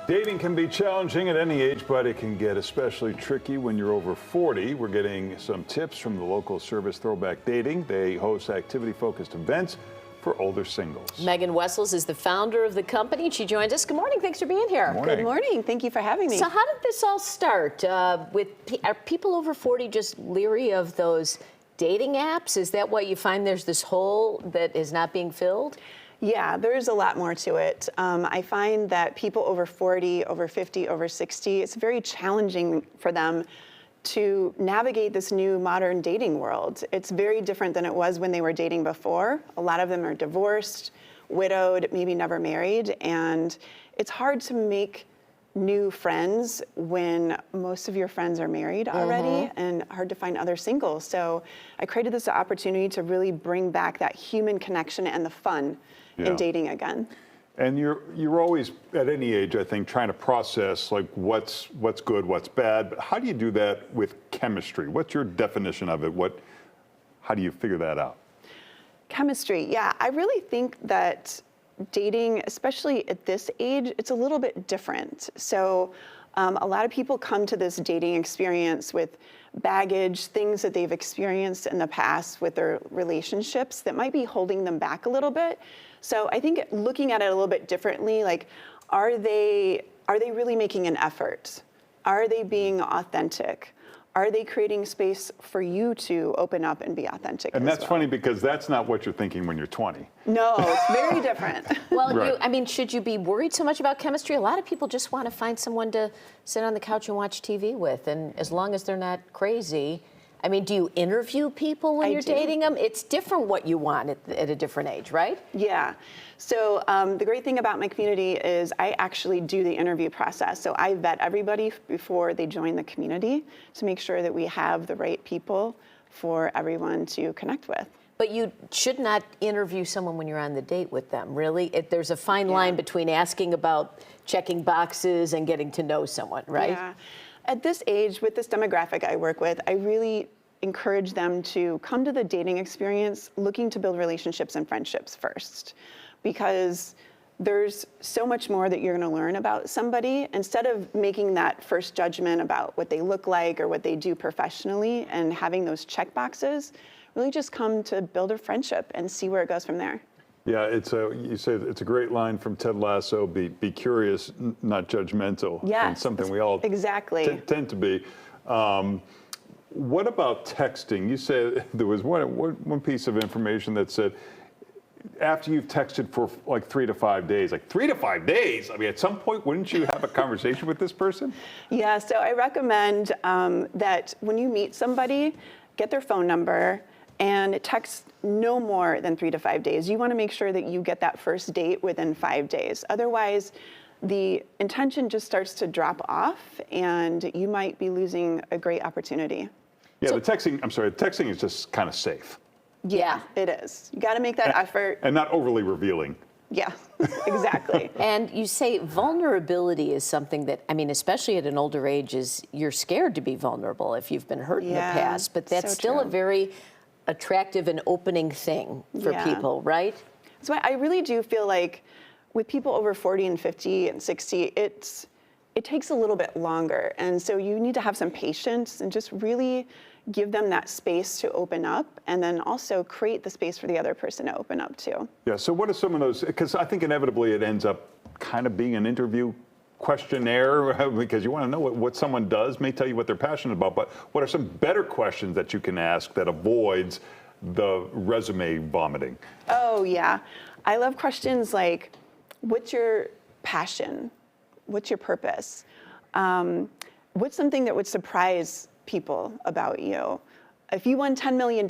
Dating can be challenging at any age, but it can get especially tricky when you're over 40. We're getting some tips from the local service Throwback Dating. They host activity-focused events for older singles. Megan Wessels is the founder of the company. She joins us. Good morning. Thanks for being here. Morning. Good morning. Thank you for having me. So how did this all start? Are people over 40 just leery of those dating apps? Is that why you find there's this hole that is not being filled? Yeah, there's a lot more to it. I find that people over 40, over 50, over 60, it's very challenging for them to navigate this new modern dating world. It's very different than it was when they were dating before. A lot of them are divorced, widowed, maybe never married, and it's hard to make new friends when most of your friends are married already and hard to find other singles. So I created this opportunity to really bring back that human connection and the fun in dating again. And you're always, at any age, I think, trying to process like what's good, what's bad. But how do you do that with chemistry? What's your definition of it? How do you figure that out? Chemistry, yeah. I really think that dating, especially at this age, it's a little bit different. So a lot of people come to this dating experience with baggage, things that they've experienced in the past with their relationships that might be holding them back a little bit. So I think looking at it a little bit differently, like, are they really making an effort? Are they being authentic? Are they creating space for you to open up and be authentic? And that's funny because that's not what you're thinking when you're 20. No, it's very different. Well, right. Should you be worried so much about chemistry? A lot of people just want to find someone to sit on the couch and watch TV with, and as long as they're not crazy. Do you interview people when you're dating them? It's different what you want at a different age, right? Yeah. So the great thing about my community is I actually do the interview process. So I vet everybody before they join the community to make sure that we have the right people for everyone to connect with. But you should not interview someone when you're on the date with them, really. There's a fine line between asking about checking boxes and getting to know someone, right? Yeah. At this age, with this demographic I work with, I really encourage them to come to the dating experience looking to build relationships and friendships first, because there's so much more that you're going to learn about somebody. Instead of making that first judgment about what they look like or what they do professionally and having those check boxes, really just come to build a friendship and see where it goes from there. Yeah, you say it's a great line from Ted Lasso, be curious, not judgmental. Yes, and something we all exactly tend to be. What about texting? You said there was one piece of information that said after you've texted for like 3 to 5 days, like 3 to 5 days, at some point, wouldn't you have a conversation with this person? Yeah, so I recommend that when you meet somebody, get their phone number and text no more than 3 to 5 days. You want to make sure that you get that first date within 5 days. Otherwise, the intention just starts to drop off and you might be losing a great opportunity. Yeah, the texting is just kind of safe. Yeah, it is. You got to make that effort. And not overly revealing. Yeah, exactly. And you say vulnerability is something that, especially at an older age, you're scared to be vulnerable if you've been hurt in the past, but that's still a very attractive and opening thing for people, right? So I really do feel like with people over 40 and 50 and 60, it takes a little bit longer. And so you need to have some patience and just really give them that space to open up, and then also create the space for the other person to open up too. Yeah, so what are some of those, because I think inevitably it ends up kind of being an interview questionnaire, because you want to know what someone does, may tell you what they're passionate about, but what are some better questions that you can ask that avoids the resume vomiting? Oh yeah, I love questions like, what's your passion? What's your purpose? What's something that would surprise people about you? If you won $10 million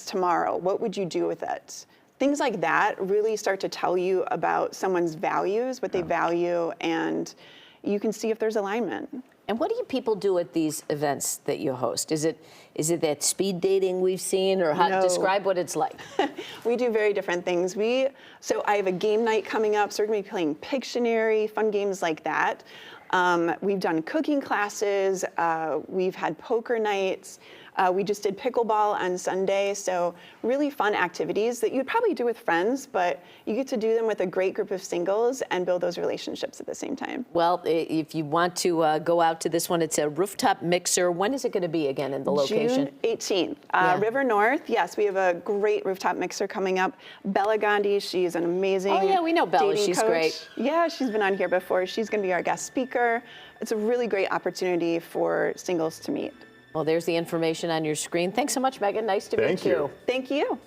tomorrow, what would you do with it? Things like that really start to tell you about someone's values, what they value, and you can see if there's alignment. And what do you people do at these events that you host? Is it that speed dating we've seen, or describe what it's like? We do very different things. So I have a game night coming up, so we're gonna be playing Pictionary, fun games like that. We've done cooking classes, we've had poker nights, We just did pickleball on Sunday, so really fun activities that you'd probably do with friends, but you get to do them with a great group of singles and build those relationships at the same time. Well, if you want to go out to this one, it's a rooftop mixer. When is it going to be again in the location? June 18th. Yeah. River North, yes, we have a great rooftop mixer coming up. Bella Gandhi, she's an amazing Oh, yeah, we know Bella. dating She's coach. great. Yeah, she's been on here before. She's going to be our guest speaker. It's a really great opportunity for singles to meet. Well, there's the information on your screen. Thanks so much, Megan. Nice to Thank meet you. Thank you.